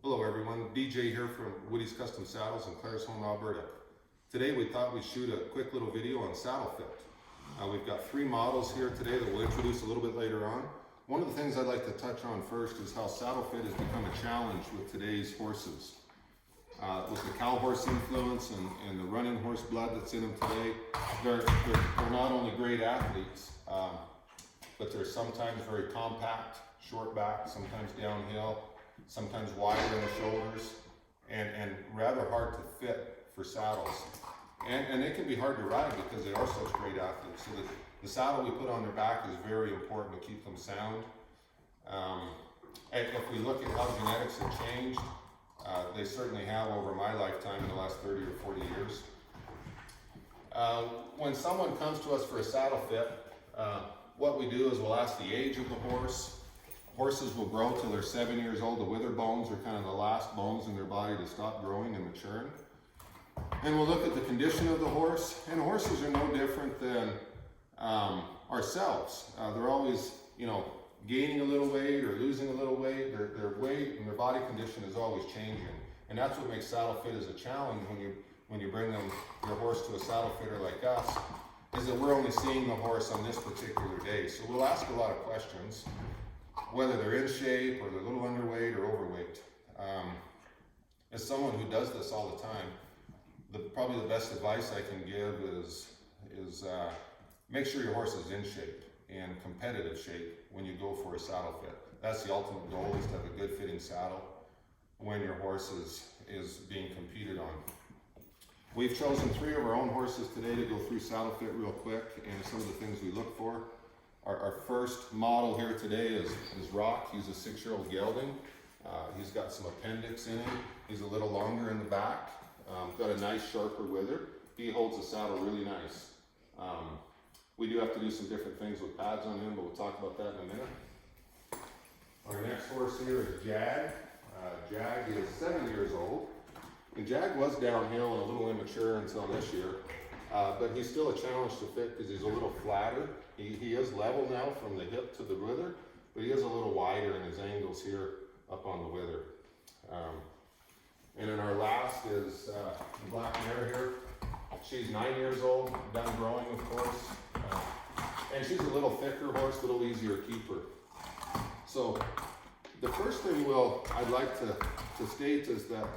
Hello everyone, DJ here from Woody's Custom Saddles in Claresholm, Alberta. Today we thought we'd shoot a quick little video on saddle fit. We've got 3 models here today that we'll introduce a little bit later on. One of the things I'd like to touch on first is how saddle fit has become a challenge with today's horses. With the cow horse influence and the running horse blood that's in them today, they're not only great athletes, but they're sometimes very compact, short back, sometimes downhill, sometimes wider in the shoulders, and rather hard to fit for saddles. And they can be hard to ride because they are such great athletes. So the saddle we put on their back is very important to keep them sound. And if we look at how genetics have changed, they certainly have over my lifetime in the last 30 or 40 years. When someone comes to us for a saddle fit, what we do is we'll ask the age of the horse. Horses will grow till they're 7 years old. The wither bones are kind of the last bones in their body to stop growing and maturing. And we'll look at the condition of the horse. And horses are no different than ourselves. They're always, gaining a little weight or losing a little weight. Their weight and their body condition is always changing. And that's what makes saddle fit as a challenge when you bring your horse to a saddle fitter like us, is that we're only seeing the horse on this particular day. So we'll ask a lot of questions, whether they're in shape or they're a little underweight or overweight. As someone who does this all the time, probably the best advice I can give is make sure your horse is in shape and competitive shape when you go for a saddle fit. That's the ultimate goal, is to have a good fitting saddle when your horse is being competed on. We've chosen 3 of our own horses today to go through saddle fit real quick and some of the things we look for. Our first model here today is Rock. He's a 6-year-old gelding. He's got some appendix in him. He's a little longer in the back. Got a nice sharper wither. He holds the saddle really nice. We do have to do some different things with pads on him, but we'll talk about that in a minute. Our next horse here is Jag. Jag is 7 years old. And Jag was downhill and a little immature until this year, but he's still a challenge to fit because he's a little flatter. He is level now from the hip to the wither, but he is a little wider in his angles here up on the wither. And then our last is Black Mare here. She's 9 years old, done growing of course, and she's a little thicker horse, a little easier keeper. So the first thing I'd like to state is that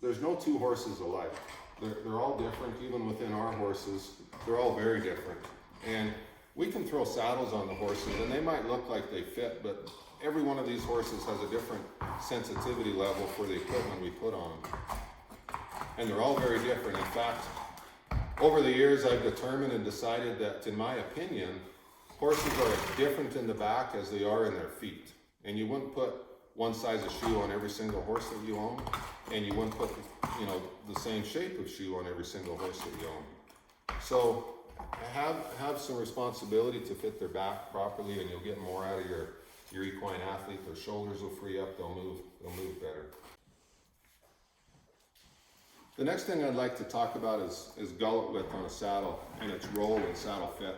there's no 2 horses alike. They're all different. Even within our horses, they're all very different. And we can throw saddles on the horses and they might look like they fit, but every one of these horses has a different sensitivity level for the equipment we put on them. And they're all very different. In fact, over the years I've determined and decided that, in my opinion, horses are as different in the back as they are in their feet. And you wouldn't put one size of shoe on every single horse that you own, and you wouldn't put the same shape of shoe on every single horse that you own. So have some responsibility to fit their back properly, and you'll get more out of your equine athlete. Their shoulders will free up, they'll move better. The next thing I'd like to talk about is gullet width on a saddle and its role in saddle fit.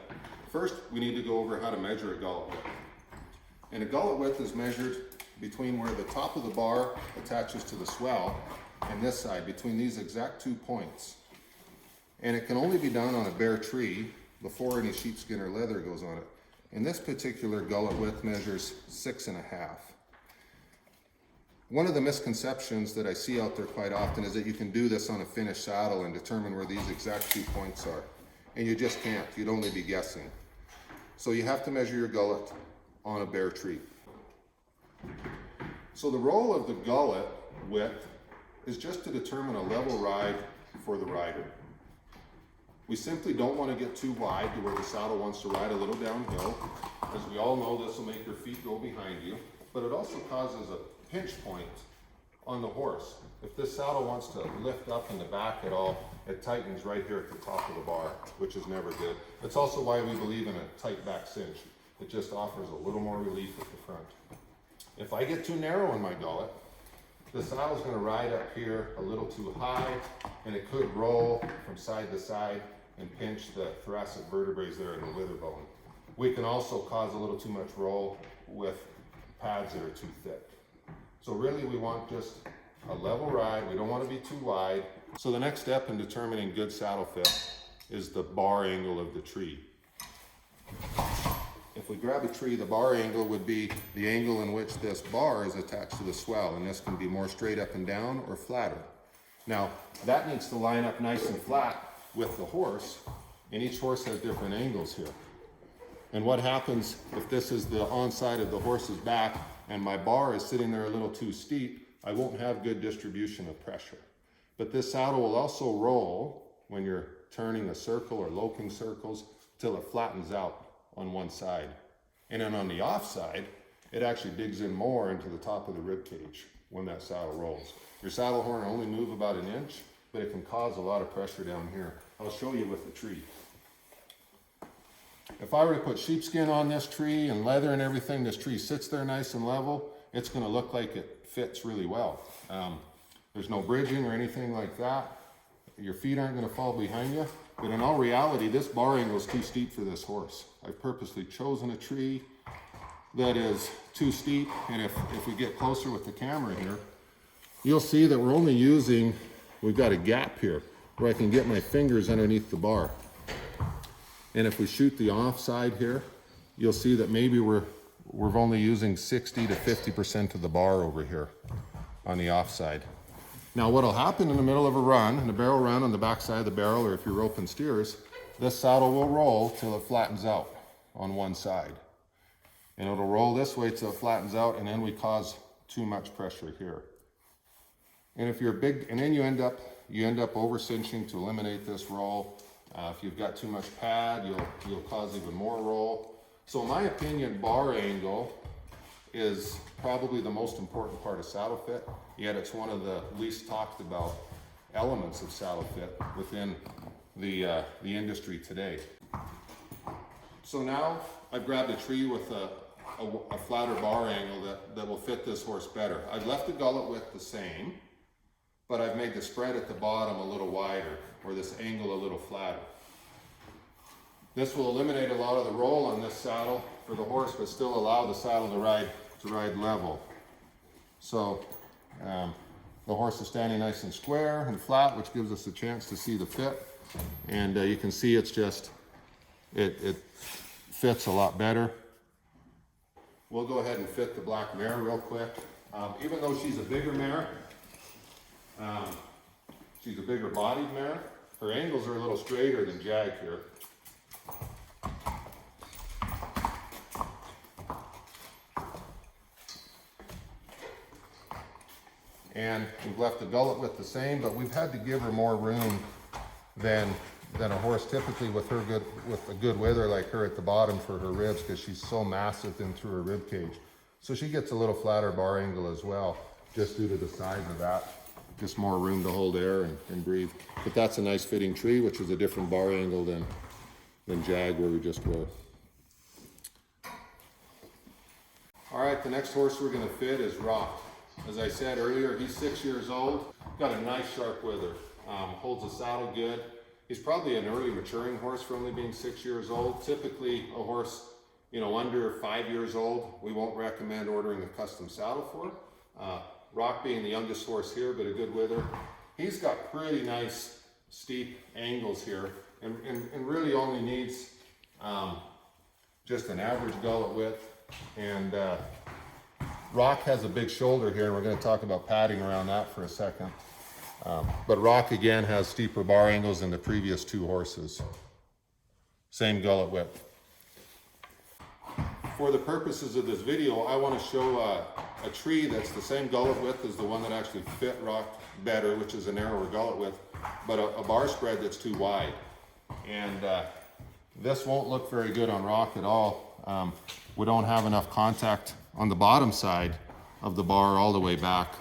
First, we need to go over how to measure a gullet width. And a gullet width is measured between where the top of the bar attaches to the swell and this side, between these exact 2 points. And it can only be done on a bare tree before any sheepskin or leather goes on it. And this particular gullet width measures 6.5. One of the misconceptions that I see out there quite often is that you can do this on a finished saddle and determine where these exact 2 points are. And you just can't. You'd only be guessing. So you have to measure your gullet on a bare tree. So the role of the gullet width is just to determine a level ride for the rider. We simply don't want to get too wide to where the saddle wants to ride a little downhill. As we all know, this will make your feet go behind you, but it also causes a pinch point on the horse. If this saddle wants to lift up in the back at all, it tightens right here at the top of the bar, which is never good. That's also why we believe in a tight back cinch. It just offers a little more relief at the front. If I get too narrow in my gullet, the saddle's going to ride up here a little too high, and it could roll from side to side and pinch the thoracic vertebrae there in the wither bone. We can also cause a little too much roll with pads that are too thick. So really we want just a level ride. We don't want to be too wide. So the next step in determining good saddle fit is the bar angle of the tree. If we grab a tree, the bar angle would be the angle in which this bar is attached to the swell, and this can be more straight up and down or flatter. Now, that needs to line up nice and flat with the horse, and each horse has different angles here. And what happens if this is the onside of the horse's back and my bar is sitting there a little too steep, I won't have good distribution of pressure. But this saddle will also roll when you're turning a circle or loping circles till it flattens out on one side. And then on the off side, it actually digs in more into the top of the rib cage when that saddle rolls. Your saddle horn will only move about an inch, but it can cause a lot of pressure down here. I'll show you with the tree. If I were to put sheepskin on this tree and leather and everything, this tree sits there nice and level, it's going to look like it fits really well. There's no bridging or anything like that. Your feet aren't going to fall behind you. But in all reality, this bar angle is too steep for this horse. I've purposely chosen a tree that is too steep. And if we get closer with the camera here, you'll see that we're only using, we've got a gap here where I can get my fingers underneath the bar. And if we shoot the offside here, you'll see that maybe we're only using 60 to 50% of the bar over here on the offside. Now what'll happen in the middle of a run, in a barrel run on the back side of the barrel, or if you're roping steers, this saddle will roll till it flattens out on one side. And it'll roll this way till it flattens out, and then we cause too much pressure here. And if you're big, and then you end up over cinching to eliminate this roll. If you've got too much pad, you'll cause even more roll. So in my opinion, bar angle is probably the most important part of saddle fit, yet it's one of the least talked about elements of saddle fit within the industry today. So now I've grabbed a tree with a flatter bar angle that will fit this horse better. I've left the gullet width the same, but I've made the spread at the bottom a little wider, or this angle a little flatter. This will eliminate a lot of the roll on this saddle for the horse, but still allow the saddle to ride level. So the horse is standing nice and square and flat, which gives us a chance to see the fit. And you can see it's just, it fits a lot better. We'll go ahead and fit the black mare real quick. Even though she's a bigger mare, she's a bigger bodied mare, her angles are a little straighter than Jag here. And we've left the gullet width the same, but we've had to give her more room than a horse typically with a good wither like her at the bottom for her ribs, because she's so massive in through her rib cage. So she gets a little flatter bar angle as well, just due to the size of that. Just more room to hold air and breathe. But that's a nice fitting tree, which is a different bar angle than Jag where we just were. All right, the next horse we're gonna fit is Rock. As I said earlier, he's 6 years old, got a nice sharp wither, holds the saddle good. He's probably an early maturing horse for only being 6 years old. Typically a horse, under 5 years old, we won't recommend ordering a custom saddle for. Rock being the youngest horse here, but a good wither. He's got pretty nice steep angles here and really only needs just an average gullet width. And Rock has a big shoulder here, and we're going to talk about padding around that for a second. But Rock again has steeper bar angles than the previous two horses. Same gullet width. For the purposes of this video, I want to show a tree that's the same gullet width as the one that actually fit Rock better, which is a narrower gullet width, but a bar spread that's too wide. And this won't look very good on Rock at all. We don't have enough contact on the bottom side of the bar all the way back,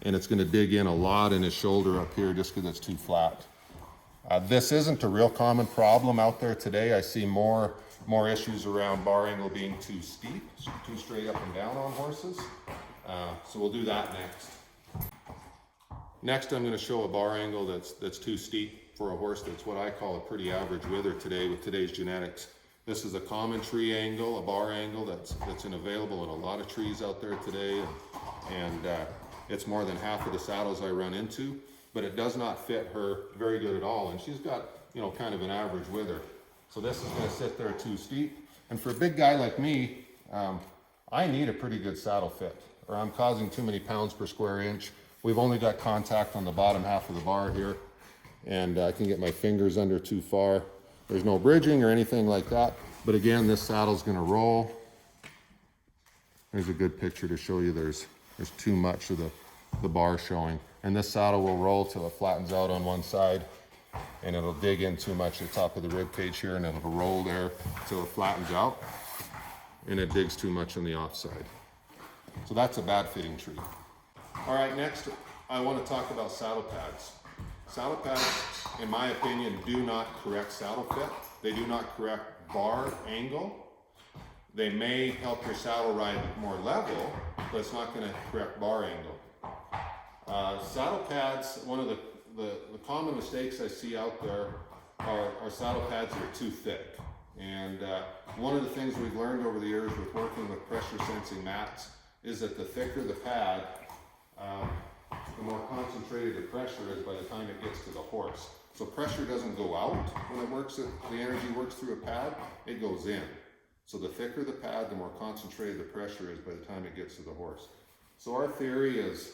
and it's going to dig in a lot in his shoulder up here just because it's too flat. This isn't a real common problem out there today. I see more issues around bar angle being too steep, too straight up and down on horses. So we'll do that next. Next, I'm going to show a bar angle that's too steep for a horse that's what I call a pretty average wither today with today's genetics. This is a common tree angle, a bar angle that's available in a lot of trees out there today, and it's more than half of the saddles I run into, but it does not fit her very good at all, and she's got, you know, kind of an average wither. So this is going to sit there too steep, and for a big guy like me, I need a pretty good saddle fit, or I'm causing too many pounds per square inch. We've only got contact on the bottom half of the bar here, and I can get my fingers under too far. There's no bridging or anything like that, but again, this saddle's gonna roll. There's a good picture to show you there's too much of the bar showing. And this saddle will roll till it flattens out on one side, and it'll dig in too much at the top of the rib cage here, and it'll roll there till it flattens out, and it digs too much on the offside. So that's a bad fitting tree. All right, next I want to talk about saddle pads. Saddle pads, in my opinion, do not correct saddle fit. They do not correct bar angle. They may help your saddle ride more level, but it's not going to correct bar angle. Saddle pads, one of the common mistakes I see out there are saddle pads that are too thick. And one of the things we've learned over the years with working with pressure sensing mats is that the thicker the pad, the more concentrated the pressure is by the time it gets to the horse. So pressure doesn't go out when it works, the energy works through a pad, it goes in. So the thicker the pad, the more concentrated the pressure is by the time it gets to the horse. So our theory is,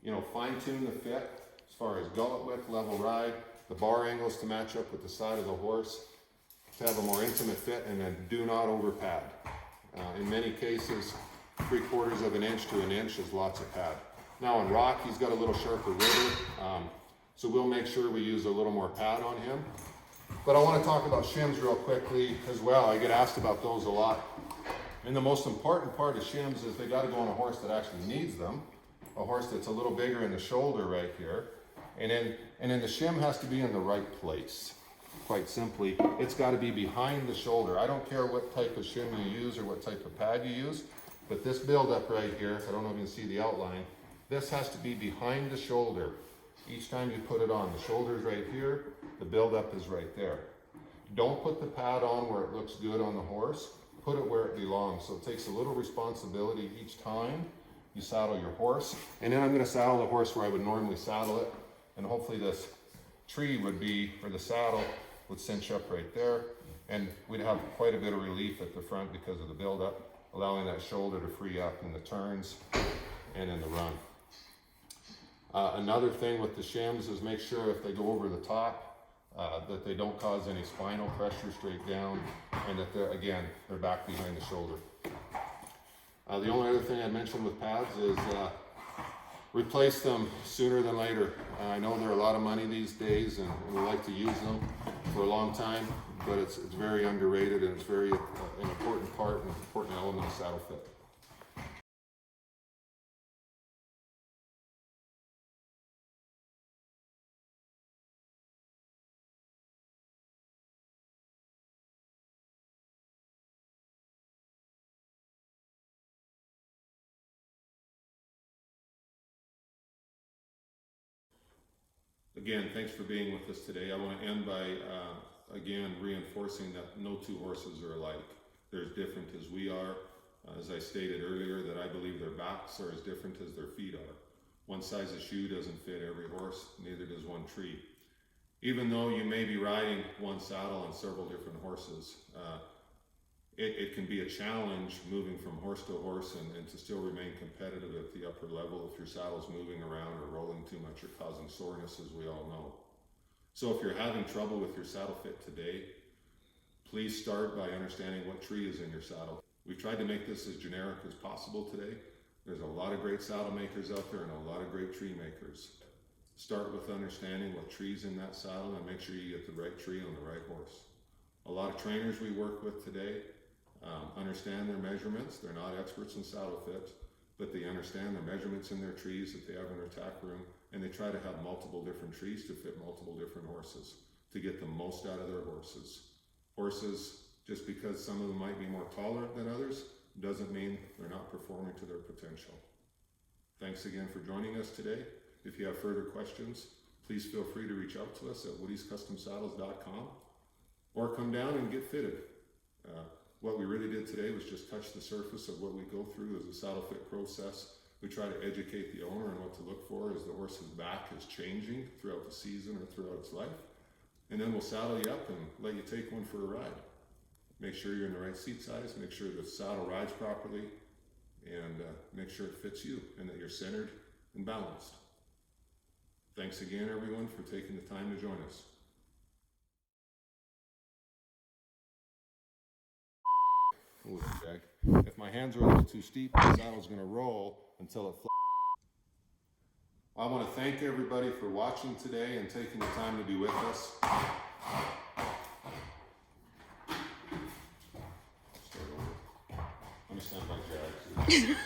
you know, fine tune the fit as far as gullet width, level ride, the bar angles to match up with the side of the horse, to have a more intimate fit, and then do not over pad. In many cases, 3/4 of an inch to an inch is lots of pad. Now on Rock, he's got a little sharper wither, so we'll make sure we use a little more pad on him. But I want to talk about shims real quickly as well. I get asked about those a lot. And the most important part of shims is they got to go on a horse that actually needs them, a horse that's a little bigger in the shoulder right here. And then the shim has to be in the right place. Quite simply, it's got to be behind the shoulder. I don't care what type of shim you use or what type of pad you use, but this buildup right here, I don't know if you can see the outline, this has to be behind the shoulder. Each time you put it on, the shoulder's right here, the buildup is right there. Don't put the pad on where it looks good on the horse, put it where it belongs. So it takes a little responsibility each time you saddle your horse. And then I'm gonna saddle the horse where I would normally saddle it, and hopefully this tree would be, or the saddle would cinch up right there, and we'd have quite a bit of relief at the front because of the buildup, allowing that shoulder to free up in the turns and in the run. Another thing with the shims is make sure if they go over the top that they don't cause any spinal pressure straight down, and that they're back behind the shoulder. The only other thing I'd mention with pads is replace them sooner than later. I know they're a lot of money these days, and we like to use them for a long time, but it's very underrated, and it's very an important part and important element of saddle fit. Again, thanks for being with us today. I want to end by, again, reinforcing that no two horses are alike. They're as different as we are. As I stated earlier, that I believe their backs are as different as their feet are. One size of shoe doesn't fit every horse, neither does one tree. Even though you may be riding one saddle on several different horses, it can be a challenge moving from horse to horse and to still remain competitive at the upper level if your saddle's moving around or rolling too much or causing soreness, as we all know. So if you're having trouble with your saddle fit today, please start by understanding what tree is in your saddle. We've tried to make this as generic as possible today. There's a lot of great saddle makers out there and a lot of great tree makers. Start with understanding what tree's in that saddle and make sure you get the right tree on the right horse. A lot of trainers we work with today understand their measurements. They're not experts in saddle fit, but they understand the measurements in their trees that they have in their tack room, and they try to have multiple different trees to fit multiple different horses to get the most out of their horses. Horses, just because some of them might be more tolerant than others, doesn't mean they're not performing to their potential. Thanks again for joining us today. If you have further questions, please feel free to reach out to us at woodiescustomsaddles.com or come down and get fitted. What we really did today was just touch the surface of what we go through as a saddle fit process. We try to educate the owner on what to look for as the horse's back is changing throughout the season or throughout its life. And then we'll saddle you up and let you take one for a ride. Make sure you're in the right seat size, make sure the saddle rides properly, and make sure it fits you and that you're centered and balanced. Thanks again, everyone, for taking the time to join us. Ooh, Jack. If my hands are a little too steep, the saddle's going to roll until it I want to thank everybody for watching today and taking the time to be with us. Start over. Let me stand by Jack.